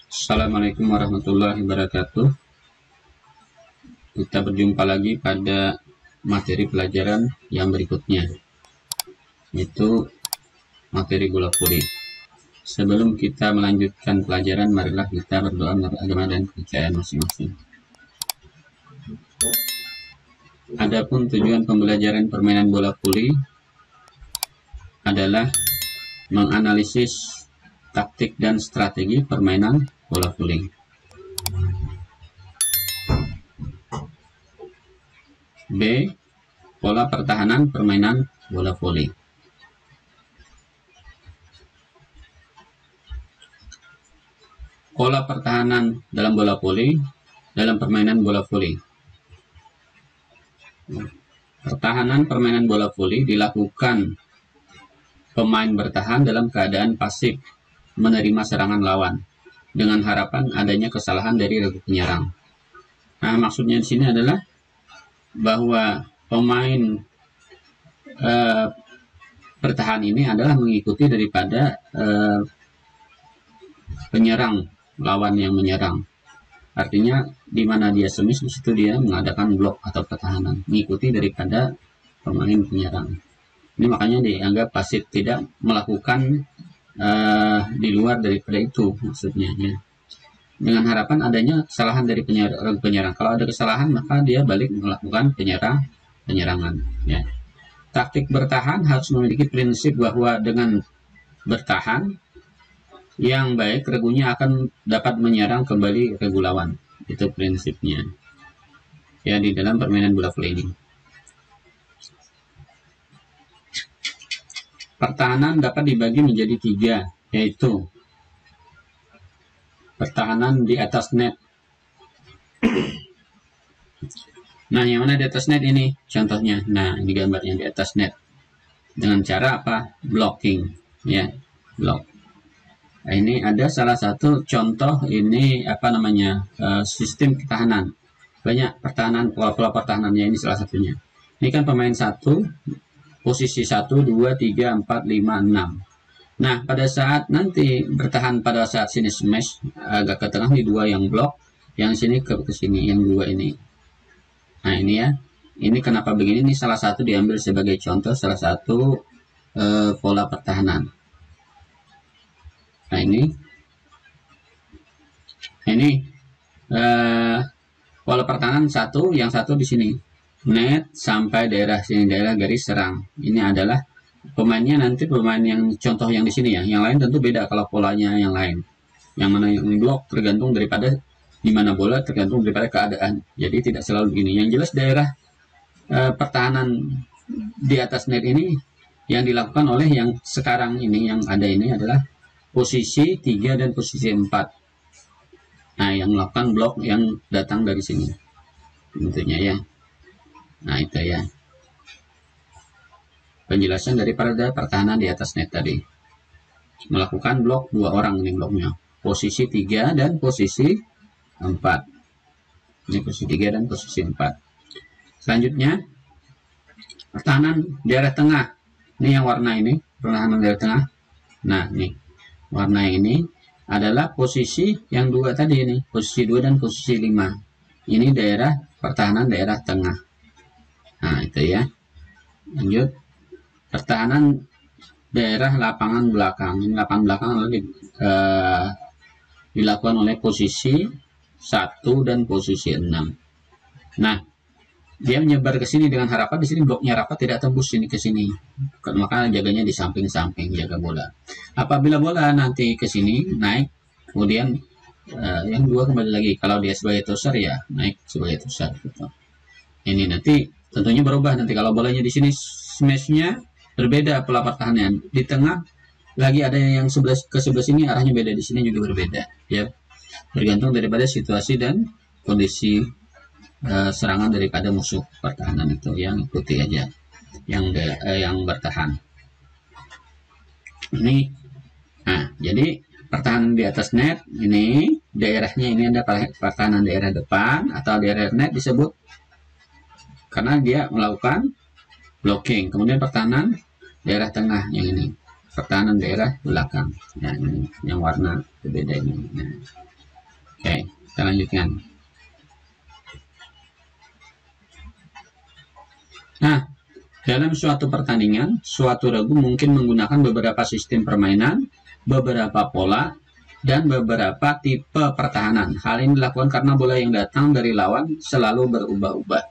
Assalamualaikum warahmatullahi wabarakatuh. Kita berjumpa lagi pada materi pelajaran yang berikutnya, yaitu materi bola voli. Sebelum kita melanjutkan pelajaran, marilah kita berdoa menurut agama dan kepercayaan masing-masing. Adapun tujuan pembelajaran permainan bola voli adalah menganalisis taktik dan strategi permainan bola voli. B. Pola pertahanan permainan bola voli. Pola pertahanan dalam bola voli dalam permainan bola voli. Pertahanan permainan bola voli dilakukan pemain bertahan dalam keadaan pasif menerima serangan lawan dengan harapan adanya kesalahan dari regu penyerang. Nah, maksudnya di sini adalah bahwa pemain bertahan ini adalah mengikuti daripada penyerang lawan yang menyerang. Artinya di mana dia semis, di situ dia mengadakan blok atau pertahanan, mengikuti daripada pemain penyerang. Ini makanya dianggap pasif, tidak melakukan di luar daripada itu maksudnya ya. Dengan harapan adanya kesalahan dari penyerang. Kalau ada kesalahan maka dia balik melakukan penyerangan ya. Taktik bertahan harus memiliki prinsip bahwa dengan bertahan yang baik regunya akan dapat menyerang kembali regu lawan. Itu prinsipnya ya di dalam permainan bola voli ini. Pertahanan dapat dibagi menjadi 3, yaitu pertahanan di atas net. Nah, yang mana di atas net ini contohnya? Nah, ini gambarnya di atas net. Dengan cara apa? Blocking, ya, block. Nah, ini ada salah satu contoh ini apa namanya sistem pertahanan. Banyak pertahanan, pola pertahanannya ini salah satunya. Ini kan pemain 1, posisi 1, 2, 3, 4, 5, 6. Nah, pada saat nanti bertahan pada saat sini smash agak ke tengah nih 2 yang blok, yang sini ke sini yang 2 ini. Nah, ini ya. Ini kenapa begini? Ini salah satu diambil sebagai contoh salah satu pola pertahanan. Nah, ini pola pertahanan satu, yang satu di sini. Net sampai daerah sini, daerah garis serang. Ini adalah pemainnya nanti pemain yang contoh yang di sini ya. Yang lain tentu beda kalau polanya yang lain. Yang mana yang blok tergantung daripada di mana bola, tergantung daripada keadaan. Jadi tidak selalu begini. Yang jelas daerah pertahanan di atas net ini yang dilakukan oleh yang sekarang ini, yang ada ini adalah posisi 3 dan posisi 4. Nah, yang melakukan blok yang datang dari sini. Tentunya ya. Nah, itu ya. Penjelasan daripada pertahanan di atas net tadi. Melakukan blok 2 orang ini bloknya. Posisi 3 dan posisi 4. Ini posisi 3 dan posisi 4. Selanjutnya, pertahanan daerah tengah. Ini yang warna ini, pertahanan daerah tengah. Nah, ini warna ini adalah posisi yang 2 tadi ini, posisi 2 dan posisi 5. Ini daerah pertahanan daerah tengah. Nah, itu ya. Lanjut. Pertahanan daerah lapangan belakang. Ini lapangan belakang dilakukan oleh posisi 1 dan posisi 6. Nah, dia menyebar ke sini dengan harapan di sini bloknya rapat, tidak tembus sini ke sini. Maka jaganya di samping-samping, jaga bola. Apabila bola nanti ke sini naik, kemudian yang 2 kembali lagi. Kalau dia sebagai toser ya naik sebagai toser. Gitu. Ini nanti tentunya berubah nanti kalau bolanya di sini smashnya berbeda pola pertahanannya. Di tengah lagi ada yang ke sebelah sini arahnya beda, di sini juga berbeda ya. Bergantung daripada situasi dan kondisi serangan daripada musuh pertahanan itu, yang ikuti aja yang bertahan. Ini nah, jadi pertahanan di atas net ini daerahnya ini ada pertahanan daerah depan atau daerah net disebut karena dia melakukan blocking. Kemudian pertahanan daerah tengah yang ini, pertahanan daerah belakang. Nah, ini yang warna berbeda ini. Nah, Oke, kita lanjutkan. Nah, dalam suatu pertandingan, suatu regu mungkin menggunakan beberapa sistem permainan, beberapa pola, dan beberapa tipe pertahanan. Hal ini dilakukan karena bola yang datang dari lawan selalu berubah-ubah.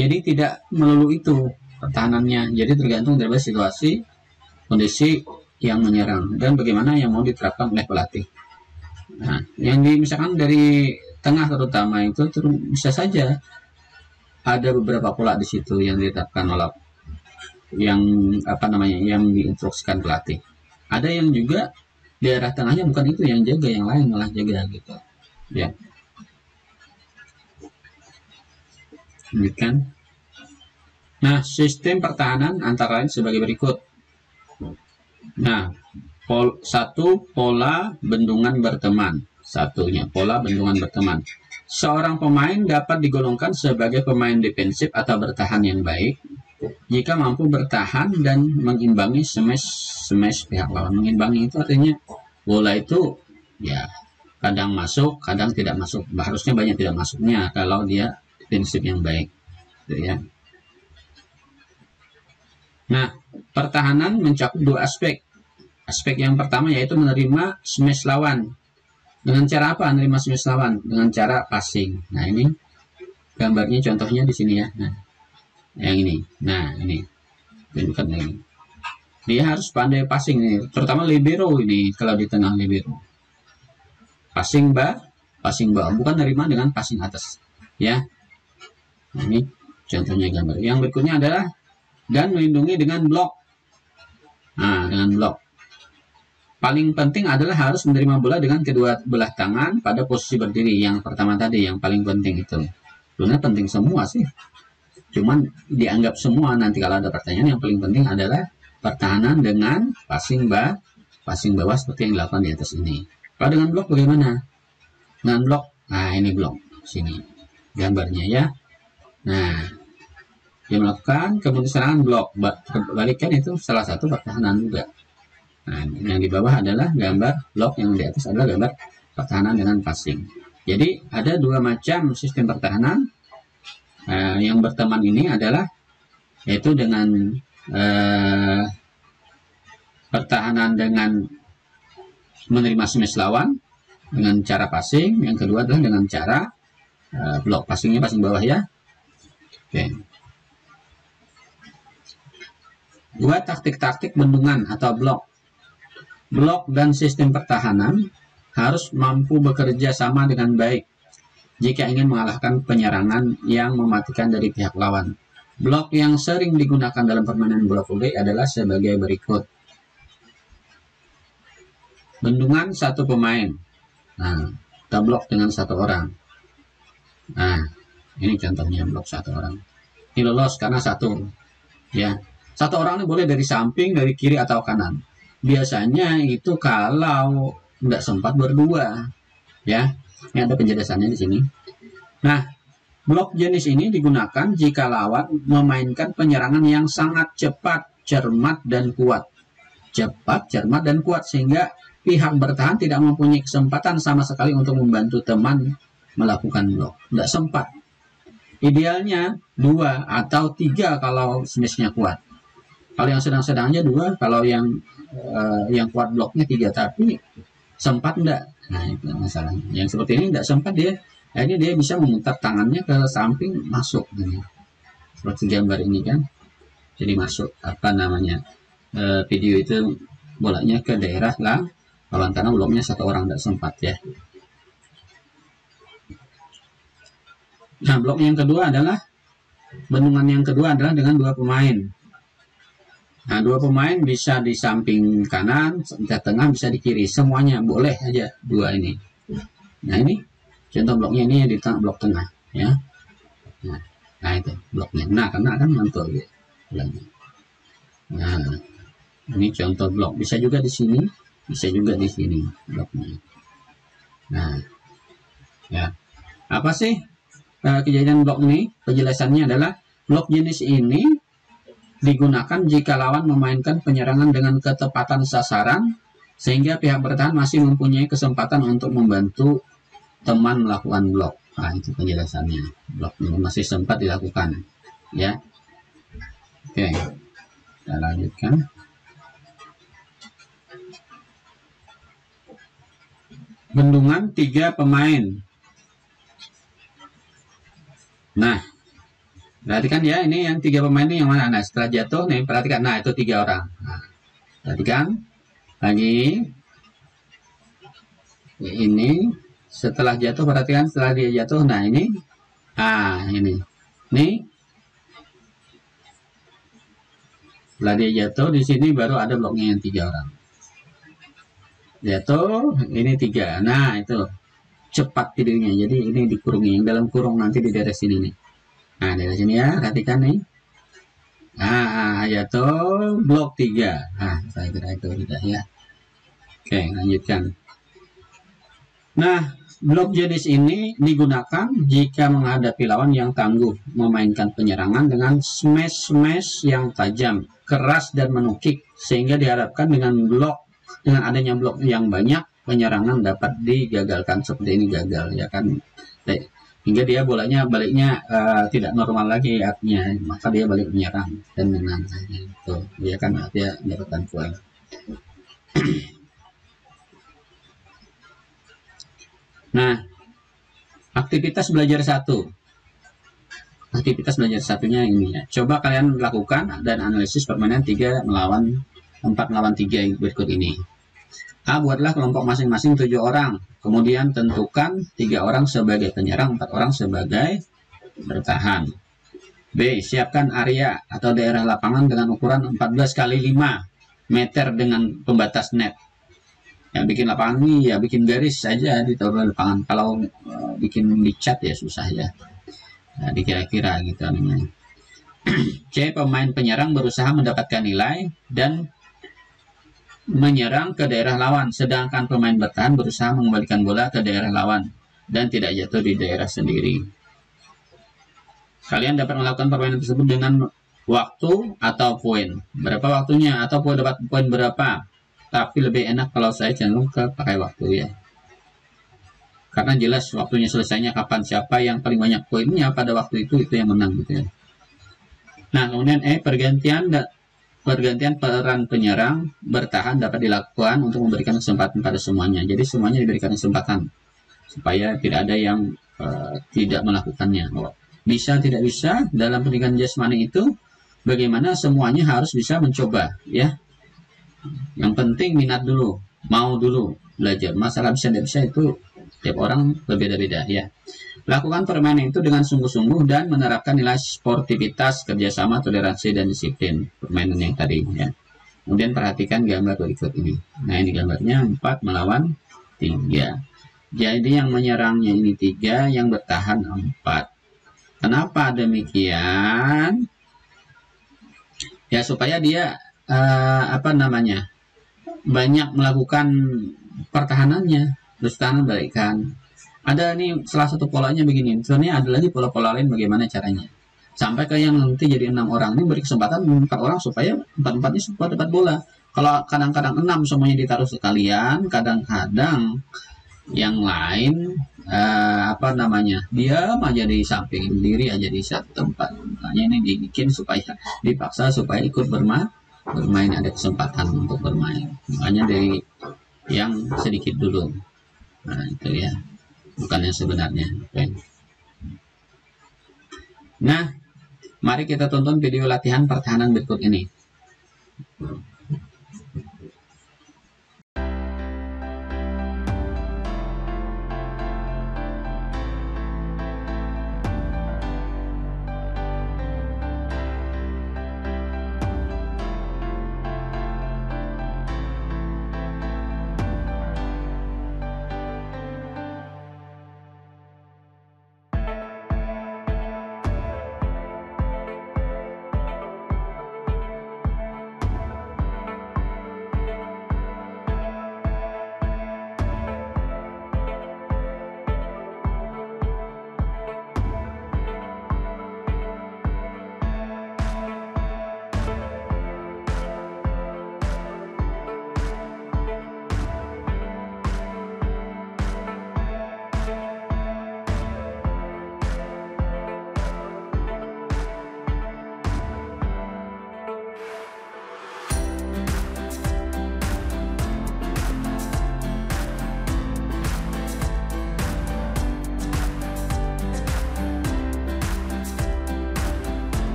Jadi tidak melulu itu pertahanannya. Jadi tergantung dari situasi, kondisi yang menyerang, dan bagaimana yang mau diterapkan oleh pelatih. Nah, yang misalkan dari tengah terutama itu bisa saja ada beberapa pola di situ yang ditetapkan oleh yang yang diinstruksikan pelatih. Ada yang juga daerah tengahnya bukan itu yang jaga, yang lain malah jaga gitu ya. Demikian. Nah, sistem pertahanan antara lain sebagai berikut. Nah, satu, pola bendungan berteman. Satunya, pola bendungan berteman. Seorang pemain dapat digolongkan sebagai pemain defensif atau bertahan yang baik jika mampu bertahan dan mengimbangi smash pihak lawan. Mengimbangi itu artinya bola itu ya kadang masuk, kadang tidak masuk. Harusnya banyak tidak masuknya kalau dia defensif yang baik, gitu ya. Nah, pertahanan mencakup dua aspek. Aspek yang pertama yaitu menerima smash lawan. Dengan cara apa menerima smash lawan? Dengan cara passing. Nah, ini gambarnya contohnya di sini ya. Nah, yang ini. Nah, ini. Tunjukkan lagi. Dia harus pandai passing nih, terutama libero ini kalau di tengah libero. Passing bawah, bukan nerima dengan passing atas. Ya. Nah, ini contohnya gambar. Yang berikutnya adalah dan melindungi dengan blok. Nah, dengan blok. Paling penting adalah harus menerima bola dengan kedua belah tangan pada posisi berdiri. Yang pertama tadi, yang paling penting itu. Sebenarnya penting semua sih. Cuman dianggap semua, nanti kalau ada pertanyaan yang paling penting adalah pertahanan dengan passing bawah seperti yang dilakukan di atas ini. Kalau dengan blok bagaimana? Dengan blok, nah ini blok. Sini gambarnya ya. Nah, dia melakukan kemudian serangan blok. Balikan itu salah satu pertahanan juga. Nah, yang di bawah adalah gambar blok, yang di atas adalah gambar pertahanan dengan passing. Jadi ada dua macam sistem pertahanan. Yang berteman ini adalah yaitu dengan pertahanan dengan menerima smash lawan dengan cara passing. Yang kedua adalah dengan cara blok. Passingnya passing bawah ya. Oke. Dua taktik-taktik bendungan atau blok. Blok dan sistem pertahanan harus mampu bekerja sama dengan baik jika ingin mengalahkan penyerangan yang mematikan dari pihak lawan. Blok yang sering digunakan dalam permainan bola voli adalah sebagai berikut. Bendungan satu pemain. Nah, kita blok dengan satu orang. Nah, ini contohnya blok satu orang. Ini lolos karena satu. Ya, satu orang ini boleh dari samping, dari kiri atau kanan. Biasanya itu kalau tidak sempat berdua, ya. Ini ada penjelasannya di sini. Nah, blok jenis ini digunakan jika lawan memainkan penyerangan yang sangat cepat, cermat, dan kuat. Cepat, cermat, dan kuat sehingga pihak bertahan tidak mempunyai kesempatan sama sekali untuk membantu teman melakukan blok. Tidak sempat. Idealnya 2 atau 3 kalau smashnya kuat. Kalau yang sedang-sedangnya 2, kalau yang kuat bloknya 3, tapi sempat enggak. Nah, itu masalahnya. Yang seperti ini enggak sempat akhirnya dia bisa memutar tangannya ke samping masuk ini. Seperti gambar ini kan. Jadi masuk video itu bolanya ke daerah lah lawan karena bloknya satu orang enggak sempat ya. Nah, blok yang kedua adalah bendungan yang kedua adalah dengan 2 pemain. Nah, 2 pemain bisa di samping kanan, di tengah, bisa di kiri. Semuanya boleh aja 2 ini. Nah, ini contoh bloknya ini di tengah, blok tengah ya. Nah itu bloknya. Nah, karena akan mantul ya. Nah, ini contoh blok. Bisa juga di sini, bisa juga di sini bloknya. Nah, ya. Apa sih kejadian blok ini? Penjelasannya adalah blok jenis ini digunakan jika lawan memainkan penyerangan dengan ketepatan sasaran sehingga pihak bertahan masih mempunyai kesempatan untuk membantu teman melakukan blok. Nah, itu penjelasannya. Blok masih sempat dilakukan, ya. Oke, kita lanjutkan. Bendungan 3 pemain. Nah, perhatikan ya, ini yang 3 pemain ini yang mana? Nah, setelah jatuh nih, perhatikan. Nah, itu 3 orang. Nah, perhatikan lagi. Ini setelah jatuh, perhatikan setelah dia jatuh. Nah, ini. Ini. Setelah dia jatuh, di sini baru ada bloknya yang 3 orang. Jatuh, ini 3. Nah, itu cepat tidurnya. Jadi ini dikurungi, yang dalam kurung nanti di daerah sini nih. Nah, dari sini ya, perhatikan nih. Nah, jatuh blok 3. Nah, saya kira itu sudah ya. Oke, lanjutkan. Nah, blok jenis ini digunakan jika menghadapi lawan yang tangguh, memainkan penyerangan dengan smash yang tajam, keras dan menukik, sehingga diharapkan dengan adanya blok yang banyak, penyerangan dapat digagalkan. Seperti ini gagal ya kan, hingga dia baliknya tidak normal lagi artinya, maka dia balik menyerang dan menang. Itu dia kan dia mendapatkan poin. Nah, aktivitas belajar 1. Aktivitas belajar satunya ini ya. Coba kalian lakukan dan analisis permainan 4 melawan 3 berikut ini. A, buatlah kelompok masing-masing 7 orang. Kemudian tentukan 3 orang sebagai penyerang, 4 orang sebagai bertahan. B, siapkan area atau daerah lapangan dengan ukuran 14 kali 5 meter dengan pembatas net. Yang bikin lapangan ini ya bikin garis saja di lapangan. Kalau bikin dicat ya susah ya. Nah, dikira-kira gitu namanya. C, pemain penyerang berusaha mendapatkan nilai dan menyerang ke daerah lawan, sedangkan pemain bertahan berusaha mengembalikan bola ke daerah lawan dan tidak jatuh di daerah sendiri. Kalian dapat melakukan permainan tersebut dengan waktu atau poin. Berapa waktunya atau dapat poin berapa? Tapi lebih enak kalau saya cenderung ke pakai waktu ya. Karena jelas waktunya selesainya kapan, siapa yang paling banyak poinnya pada waktu itu yang menang gitu ya. Nah, kemudian pergantian peran penyerang bertahan dapat dilakukan untuk memberikan kesempatan pada semuanya. Jadi semuanya diberikan kesempatan supaya tidak ada yang tidak melakukannya. Bisa tidak bisa dalam pendidikan jasmani itu bagaimana semuanya harus bisa mencoba ya. Yang penting minat dulu, mau dulu belajar. Masalah bisa tidak bisa itu tiap orang berbeda-beda ya. Lakukan permainan itu dengan sungguh-sungguh dan menerapkan nilai sportivitas, kerjasama, toleransi, dan disiplin. Permainan yang tadi ya. Kemudian perhatikan gambar berikut ini. Nah, ini gambarnya 4 melawan 3. Jadi yang menyerangnya ini 3, yang bertahan 4. Kenapa demikian? Ya supaya dia banyak melakukan pertahanannya, terus kanan balikkan. Ada nih salah satu polanya begini. Sebenarnya ada lagi pola-pola lain bagaimana caranya. Sampai ke yang nanti jadi 6 orang ini beri kesempatan 4 orang supaya 4-4-nya semua dapat bola. Kalau kadang-kadang 6 semuanya ditaruh sekalian, kadang-kadang yang lain diam aja di samping diri aja di satu tempat. Makanya ini dibikin dipaksa supaya ikut bermain, ada kesempatan untuk bermain. Makanya dari yang sedikit dulu. Nah, itu ya. Bukan yang sebenarnya. Okay. Nah, mari kita tonton video latihan pertahanan berikut ini.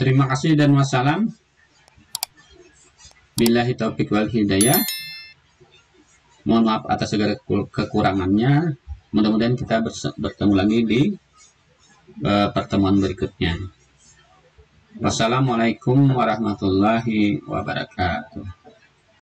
Terima kasih dan wassalam. Billahi taufik wal hidayah. Mohon maaf atas segala kekurangannya. Mudah-mudahan kita bertemu lagi di pertemuan berikutnya. Wassalamualaikum warahmatullahi wabarakatuh.